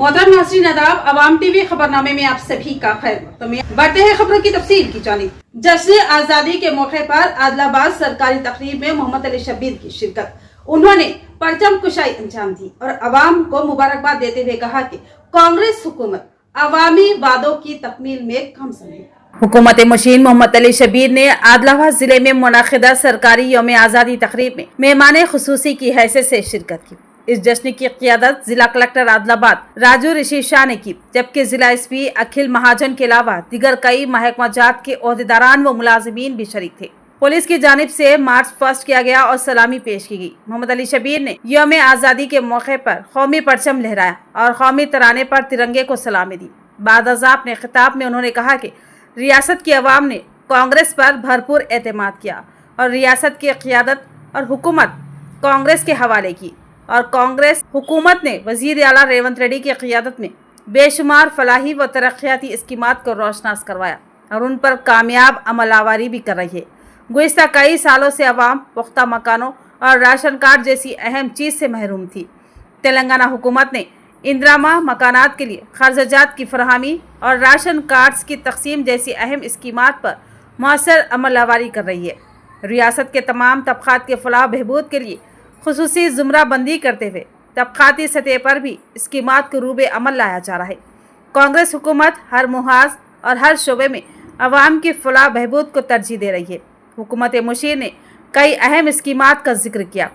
मोहतरम नाज़रीन आदाब, अवाम टीवी खबरनामे में आप सभी का खैर मक़दम। बढ़ते हैं खबरों की तफसील की जानिब। जश्न आज़ादी के मौके पर आदिलाबाद सरकारी तकरीब में मोहम्मद अली शब्बीर की शिरकत। उन्होंने परचम कुशाई अंजाम दी और अवाम को मुबारकबाद देते हुए कहा कि कांग्रेस हुकूमत अवामी वादों की तकमील में कम समय। हुकूमत मुशीन मोहम्मद अली शब्बीर ने आदिलाबाद जिले में मुनाकिदा सरकारी यौम आज़ादी तकरीब में मेहमान खुसूसी की हैसियत से शिरकत की। इस जश्न की क़ियादत जिला कलेक्टर आदिलाबाद राजू ऋषि शाह ने की, जबकि जिला एसपी अखिल महाजन के अलावा दीगर कई महकमा जात के ओहदेदारान व मुलाजिमीन भी शरीक थे। पुलिस की जानिब से मार्च पास्ट किया गया और सलामी पेश की गई। मोहम्मद अली शब्बीर ने यौम आज़ादी के मौके पर कौमी परचम लहराया और कौमी तराने पर तिरंगे को सलामी दी। बाद अज़ा अपने खिताब में उन्होंने कहा कि रियासत की अवाम ने कांग्रेस पर भरपूर एतमाद किया और रियासत की क़ियादत और हुकूमत कांग्रेस के हवाले की और कांग्रेस हुकूमत ने वज़ीर आला रेवंत रेड्डी की क़ियादत में बेशुमार फलाही व तरक्याती स्कीमात को रोशनास करवाया और उन पर कामयाब अमलावरी भी कर रही है। गुज़िश्ता कई सालों से अवाम पुख्ता मकानों और राशन कार्ड जैसी अहम चीज़ से महरूम थी। तेलंगाना हुकूमत ने इंदिरा मकानात के लिए खर्चात की फरहमी और राशन कार्ड्स की तकसीम जैसी अहम स्कीमात पर मौसर अमलावरी कर रही है। रियासत के तमाम तबक़ात के फलाह बहबूद के लिए खुसूसी ज़ुमरा बंदी करते हुए तबक़ाती सतह पर भी स्कीमात को रूबे अमल लाया जा रहा है। कांग्रेस हुकूमत हर मुहाज और हर शोबे में अवाम की फलाह बहबूद को तरजीह दे रही है। हुकूमत मुशीर ने कई अहम स्कीमात का जिक्र किया,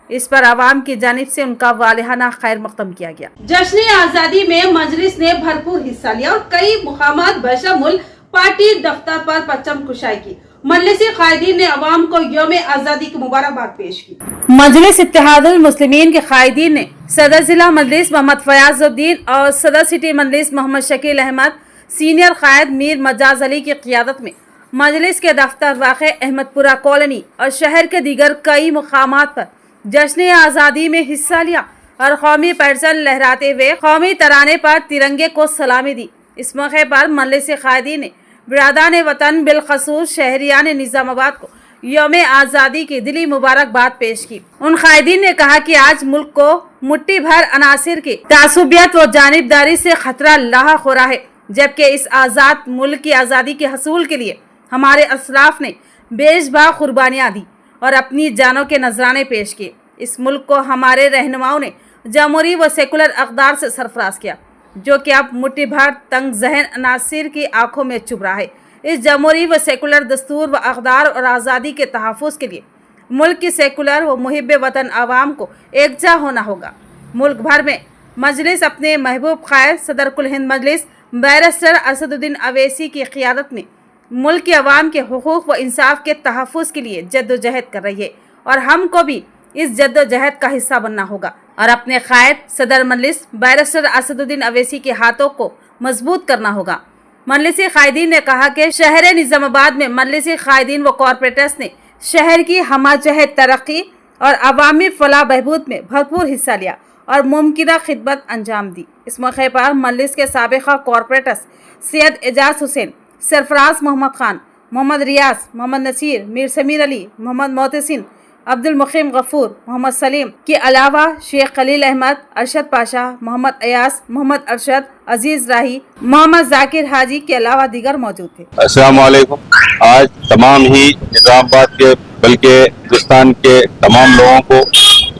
इस पर अवाम की जानिब से उनका वालिहाना खैर मक़दम किया गया। जश्न आज़ादी में मजलिस ने भरपूर हिस्सा लिया और कई मुकामात बशमुल पार्टी दफ्तर पर परचम कुशाई की। मजलिसी कायदीन ने अवाम को यौम आज़ादी की मुबारकबाद पेश की। मजलिस इत्तेहादुल मुस्लिमीन के कायदीन ने सदर जिला मजलिस मोहम्मद फयाजुद्दीन और सदर सिटी मजलिस मोहम्मद शकील अहमद, सीनियर कायद मीर मजाज अली की क़ियादत में मजलिस के दफ्तर वाक़े अहमदपुरा कॉलोनी और शहर के दीगर कई मुकामात पर जश्न आज़ादी में हिस्सा लिया और कौमी परचम लहराते हुए कौमी तराने पर तिरंगे को सलामी दी। इस मौके पर मजलिसी कायदीन ने बिरादान वतन बिलखसूस शहरियान निज़ामाबाद को यौम आज़ादी की दिली मुबारकबाद पेश की। उन कायदीन ने कहा कि आज मुल्क को मुट्ठी भर अनासिर की तासुबियत व जानिबदारी से खतरा लाहक हो रहा है, जबकि इस आज़ाद मुल्क की आज़ादी के हसूल के लिए हमारे असलाफ ने बेशबा कुर्बानियाँ दी और अपनी जानों के नजराने पेश किए। इस मुल्क को हमारे रहनुमाओं ने जमहूरी व सेकुलर अक़दार से सरफराज किया, जो कि अब मुट्ठी भर तंग जहन अनासिर की आंखों में चुभ रहा है। इस जमहूरी व सेकुलर दस्तूर व अक़दार और आज़ादी के तहफ़्फ़ुज़ के लिए मुल्क की सेकुलर व मुहिब वतन आवाम को एकजा होना होगा। मुल्क भर में मजलिस अपने महबूब क़ायद सदर कुल हिंद मजलिस बैरिस्टर असदुद्दीन अवैसी की क़ियादत में मुल्क के अवाम के हुकूक़ व इंसाफ के तहफ़्फ़ुज़ के लिए जद्दोजहद कर रही है और हमको भी इस जद्दोजहद का हिस्सा बनना होगा और अपने क़ायद सदर मजलिस बैरिस्टर असदुद्दीन अवैसी के हाथों को मजबूत करना होगा। मजलिसी कायदीन ने कहा कि शहर निज़ामाबाद में मजलिसी कायदीन व कॉरपोरेटर्स ने शहर की हमाजहत तरक्की और अवामी फलाह बहबूद में भरपूर हिस्सा लिया और मुमकिना खिदमत अंजाम दी। इस मौके पर मजलिस के साबिक़ा कॉरपोरेटर्स सैयद एजाज हुसैन, सरफराज मोहम्मद खान, मोहम्मद रियाज, मोहम्मद नसीर, मीर समीर अली, मोहम्मद मोहतसिन, अब्दुल मुकीम गफूर, मोहम्मद सलीम के अलावा शेख खलील अहमद, अरशद पाशा, मोहम्मद अयास, मोहम्मद अरशद, अजीज राही, मोहम्मद जाकिर हाजी के अलावा दीगर मौजूद थे। अस्सलाम वालेकुम। आज तमाम ही निज़ामाबाद के बल्कि हिंदुस्तान के तमाम लोगों को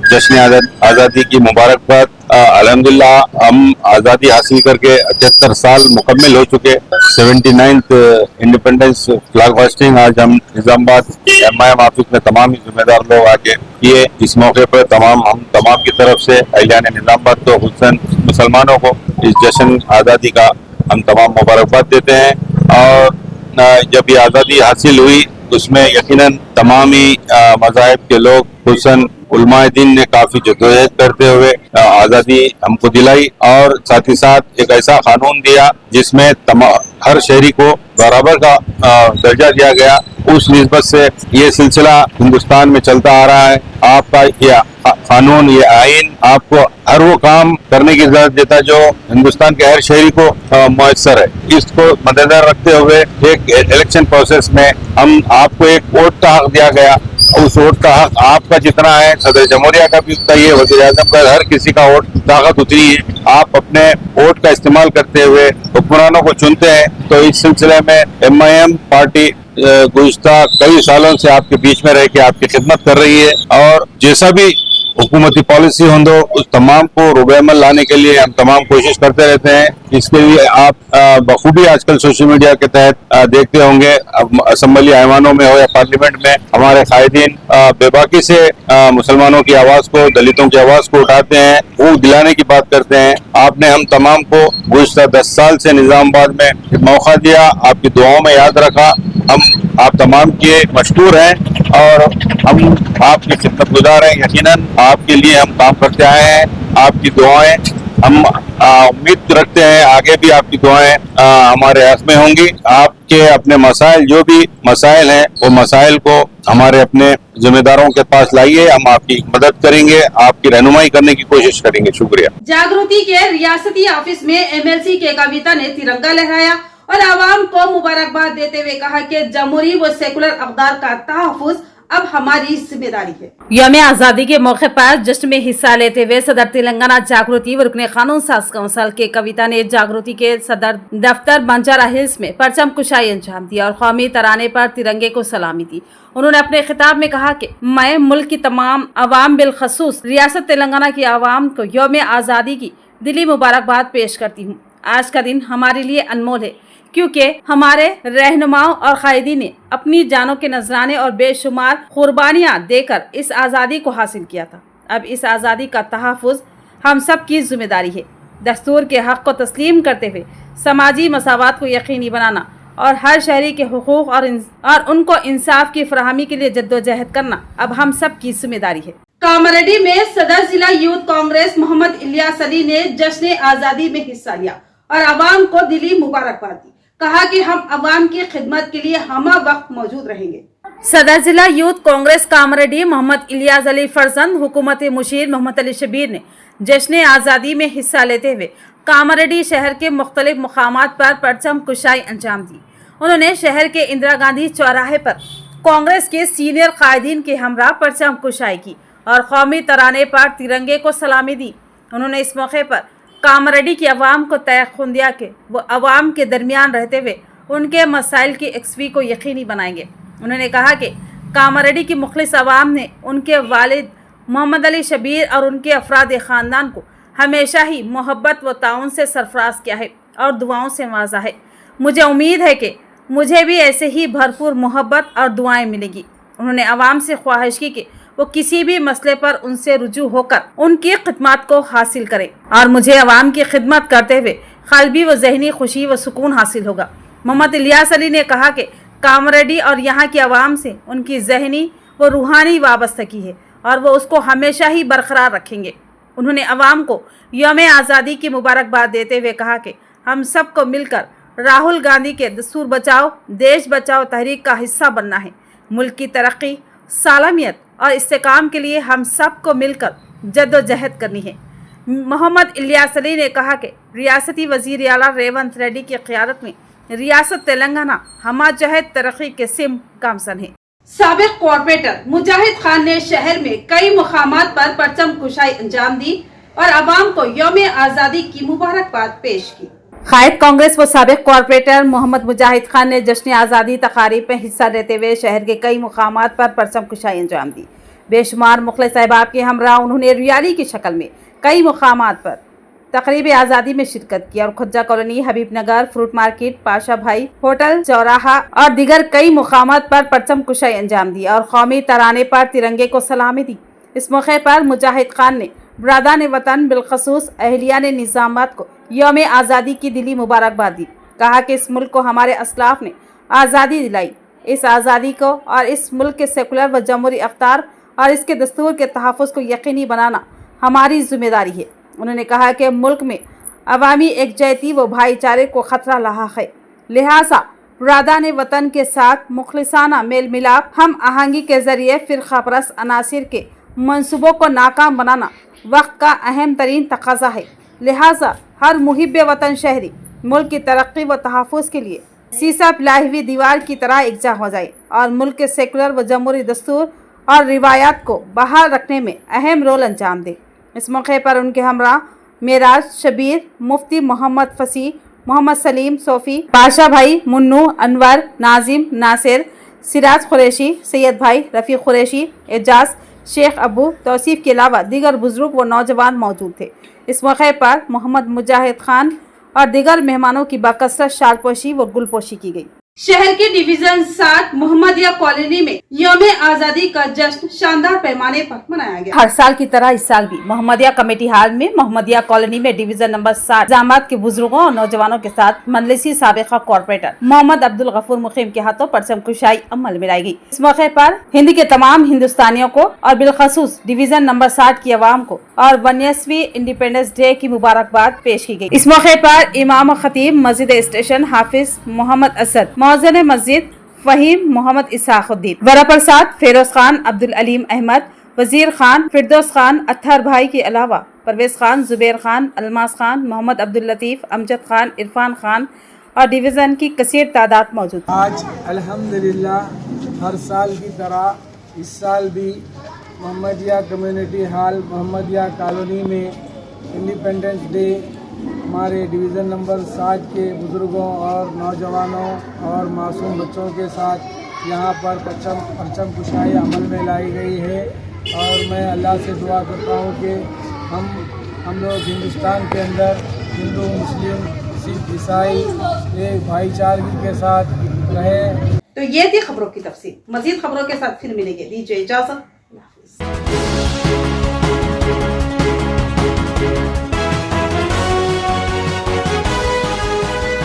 जश्न आज़ादी की मुबारकबाद। अल्हम्दुलिल्लाह हम आज़ादी हासिल करके 78 साल मुकम्मल हो चुके। 79th इंडिपेंडेंस फ्लैग होस्टिंग आज हम निज़ामाबाद MIM ऑफिस में तमाम ही जिम्मेदार लोग आके किए। इस मौके पर हम तमाम की तरफ से अहलियान निज़ामाबाद को खुसूसन मुसलमानों को इस जश्न आज़ादी का हम तमाम मुबारकबाद देते हैं। और जब ये आज़ादी हासिल हुई उसमें यकीनन तमाम ही मज़ाहिब के लोग खुसूसन उलमाए दीन ने काफी जद्दोजहद करते हुए आज़ादी हमको दिलाई और साथ ही साथ एक ऐसा कानून दिया जिसमें हर शहरी को बराबर का दर्जा दिया गया। उस निस्बत से ये सिलसिला हिंदुस्तान में चलता आ रहा है। आपका ये कानून, ये आइन आपको हर वो काम करने की इजाजत देता है जो हिंदुस्तान के हर शहरी को मुयस्सर है। इसको मद्देनजर रखते हुए एक इलेक्शन प्रोसेस में हम आपको एक वोट का हक दिया गया उस वोट का हक आपका जितना है, सदर जमहूरिया का भी उतना ही है, वज़ीर आज़म का, हर किसी का वोट ताकत उतनी है। आप अपने वोट का इस्तेमाल करते हुए हुक्मरानों को चुनते हैं। तो इस सिलसिले में MIM पार्टी गुज़िश्ता कई सालों से आपके बीच में रह के आपकी खिदमत कर रही है, और जैसा भी हुकूमती पॉलिसी हो उस तमाम को रुबे अमल लाने के लिए हम तमाम कोशिश करते रहते हैं। इसके लिए आप बखूबी आजकल सोशल मीडिया के तहत देखते होंगे, असम्बली ऐवानों में हो या पार्लियामेंट में हमारे कायदीन बेबाकी से मुसलमानों की आवाज को, दलितों की आवाज को उठाते हैं, भूख दिलाने की बात करते हैं। आपने हम तमाम को गुज़िश्ता 10 साल से निजामाबाद में मौका दिया, आपकी दुआओं में याद रखा। हम आप तमाम के मशकूर हैं और हम आपकी खिदमत गुजार हैं। यकीनन आपके लिए हम काम करते आए हैं। आपकी दुआएं हम उम्मीद रखते हैं आगे भी आपकी दुआएं हमारे हक़ में होंगी। आपके अपने मसाइल, जो भी मसाइल हैं, वो मसाइल को हमारे अपने जिम्मेदारों के पास लाइए, हम आपकी मदद करेंगे, आपकी रहनुमाई करने की कोशिश करेंगे। शुक्रिया। जागृति के रियासती ऑफिस में MLC के कविता ने तिरंगा लहराया और आवाम को मुबारकबाद देते हुए कहा कि जमहूरी व सेकुलर अक़दार का तहफ़्फ़ुज़ अब हमारी जिम्मेदारी है। यौम आज़ादी के मौके पर जश्न में हिस्सा लेते हुए सदर तेलंगाना जागृति व रुकने कानून साज कौंसिल के कविता ने जागृति के सदर दफ्तर बंजारा हिल्स में परचम कुशाई अंजाम दिया और कौमी तराने पर तिरंगे को सलामी दी। उन्होंने अपने खिताब में कहा कि मैं मुल्क की तमाम अवाम बिलखसूस रियासत तेलंगाना की आवाम को यौम आज़ादी की दिली मुबारकबाद पेश करती हूँ। आज का दिन हमारे लिए अनमोल है, क्योंकि हमारे रहनुमाओं और कायदी ने अपनी जानों के नजराने और बेशुमार कुर्बानियां देकर इस आज़ादी को हासिल किया था। अब इस आज़ादी का तहफ़्फ़ुज़ हम सब की जिम्मेदारी है। दस्तूर के हक़ को तस्लीम करते हुए समाजी मसावत को यकीनी बनाना और हर शहरी के हुकूक और उनको इंसाफ की फराहमी के लिए जद्दोजहद करना अब हम सब की जिम्मेदारी है। कामारेड्डी में सदर जिला यूथ कांग्रेस मोहम्मद इलियास अली ने जश्न आज़ादी में हिस्सा लिया और आवाम को दिली मुबारकबाद दी। कहा कि हम अवाम की खिदमत के लिए हम वक्त मौजूद रहेंगे। सदर जिला यूथ कांग्रेस कामारेड्डी मोहम्मद इलियास अली फरजंद हुकूमत मुशीर मोहम्मद अली शबीर ने जश्न आज़ादी में हिस्सा लेते हुए कामारेड्डी शहर के मुख्तलिफ मुकामात पर परचम कुशाई अंजाम दी। उन्होंने शहर के इंदिरा गांधी चौराहे पर कांग्रेस के सीनियर कायदीन के हमरा परचम कुशाई की और कौमी तराने पर तिरंगे को सलामी दी। उन्होंने इस मौके पर कामारेड्डी की आवाम को तयक़ुन दिया कि वो आवाम के दरमियान रहते हुए उनके मसाइल की यकसवी को यकीनी बनाएंगे। उन्होंने कहा कि कामारेड्डी की मुखलिस आवाम ने उनके वालिद मोहम्मद अली शबीर और उनके अफराद ख़ानदान को हमेशा ही मोहब्बत व ताउन से सरफराज किया है और दुआओं से नवाजा है। मुझे उम्मीद है कि मुझे भी ऐसे ही भरपूर मोहब्बत और दुआएं मिलेगी। उन्होंने आवाम से ख्वाहिश की कि वो किसी भी मसले पर उनसे रुजू होकर उनकी खिदमत को हासिल करें और मुझे आवाम की खिदमत करते हुए क़ल्बी व ज़हनी खुशी व सुकून हासिल होगा। मोहम्मद इलियास अली ने कहा कि कामारेड्डी और यहाँ की आवाम से उनकी ज़हनी व रूहानी वाबस्तगी है और वो उसको हमेशा ही बरकरार रखेंगे। उन्होंने आवाम को यौम आज़ादी की मुबारकबाद देते हुए कहा कि हम सब को मिलकर राहुल गांधी के दस्तूर बचाओ देश बचाओ तहरीक का हिस्सा बनना है। मुल्क की तरक्की, सालमियत और इस्तेकाम के लिए हम सब को मिलकर जद्दोजहद करनी है। मोहम्मद इलियास अली ने कहा कि रियासती वज़ीर आला रेवंत रेड्डी की क़यादत में रियासत तेलंगाना हमाजहद तरक्की के सिम गामसन है। साबिक़ कॉर्पोरेटर मुजाहिद खान ने शहर में कई मुकामात पर परचम कुशाई अंजाम दी और आवाम को यौम आज़ादी की मुबारकबाद पेश की। कायद कांग्रेस व साबिक़ कॉर्पोरेटर मोहम्मद मुजाहिद खान ने जश्न आज़ादी तकारीब में हिस्सा लेते हुए शहर के कई मुकामात पर परचम कुशाई अंजाम दी। बेशुमार मुखलिस अहबाब के हमरा उन्होंने रियाली की शक्ल में कई मुकामात पर तकरीब आज़ादी में शिरकत की और खुज्जा कॉलोनी, हबीब नगर, फ्रूट मार्केट, पाशा भाई होटल, चौराहा और दिगर कई मुकामात पर परचम कुशाई अंजाम दी और कौमी तराने पर तिरंगे को सलामी दी। इस मौके पर मुजाहिद खान ने बरादान वतन बिलखसूस अहलियान निज़ामाबाद को यौम आज़ादी की दिली मुबारकबाद दी। कहा कि इस मुल्क को हमारे असलाफ ने आज़ादी दिलाई। इस आज़ादी को और इस मुल्क के सेकुलर व जमहूरी अख्तार और इसके दस्तूर के तहफ़्फ़ुज़ को यकीनी बनाना हमारी जिम्मेदारी है। उन्होंने कहा कि मुल्क में अवामी एकजहती व भाईचारे को ख़तरा लाहक है, लिहाजा बरादान वतन के साथ मुखलिसाना मेल मिलाप हम आहंगी के ज़रिए फ़िरक़ा परस्त अनासिर के मंसूबों को नाकाम बनाना वक्त का अहम तरीन तकाज़ा है। लिहाजा हर मुहिब वतन शहरी मुल्क की तरक्की व तहफ़्फ़ुज़ के लिए सीसा पिलाई हुई दीवार की तरह एकजा हो जाए और मुल्क के सेकुलर व जमहूरी दस्तूर और रिवायात को बहाल रखने में अहम रोल अंजाम दे। इस मौके पर उनके हमरा मेराज शबीर, मुफ्ती मोहम्मद फसी, मोहम्मद सलीम सोफ़ी, बादशाह भाई, मुन्नू, अनवर, नाजिम, नासिर, सिराज कुरैशी, सैयद भाई, रफ़ी कुरैशी, एजाज, शेख अबू, तौसीफ के अलावा दीगर बुजुर्ग व नौजवान मौजूद थे। इस मौके पर मोहम्मद मुजाहिद खान और दीगर मेहमानों की बाकसरत शालपोशी व गुलपोशी की गई। शहर के डिवीजन 7 मोहम्मदिया कॉलोनी में यौम आज़ादी का जश्न शानदार पैमाने पर मनाया गया। हर साल की तरह इस साल भी मोहम्मदिया कमेटी हाल में मोहम्मदिया कॉलोनी में डिवीजन नंबर 7 जामात के बुजुर्गों और नौजवानों के साथ मजलिसी साबिका कॉर्पोरेटर मोहम्मद अब्दुल गफूर मुकीम के हाथों परचम कुशाई अमल में लाई गई। इस मौके पर हिंद के तमाम हिंदुस्तानियों को और बिलखसूस डिवीजन नंबर 7 की आवाम को और 91वीं इंडिपेंडेंस डे की मुबारकबाद पेश की गई। इस मौके पर इमाम खतीब मस्जिद स्टेशन हाफिज मोहम्मद असद, मौज़िन मस्जिद फहीम मोहम्मद इसाखुद्दीन, वरा प्रसाद, फेरोज खान, अब्दुल अलीम अहमद, वजीर खान, फिरदौस खान, अत्थर भाई के अलावा परवेज खान, जुबैर खान, अलमास खान, मोहम्मद अब्दुल लतीफ, अमजद खान, इरफान खान और डिवीज़न की कसीर तादाद मौजूद। आज अल्हम्दुलिल्लाह हर साल की तरह इस साल भी Mohammadia community hall Mohammadia colony में इंडिपेंडेंस डे हमारे डिवीज़न नंबर 7 के बुज़ुर्गों और नौजवानों और मासूम बच्चों के साथ यहाँ पर परचम कुशाई अमल में लाई गई है। और मैं अल्लाह से दुआ करता हूँ कि हम लोग हिंदुस्तान के अंदर हिंदू, मुस्लिम, सिख, ईसाई एक भाईचारगी के साथ रहें। तो ये थी खबरों की तफसील। मजीद खबरों के साथ फिर मिलेंगे। दीजिए इजाजत।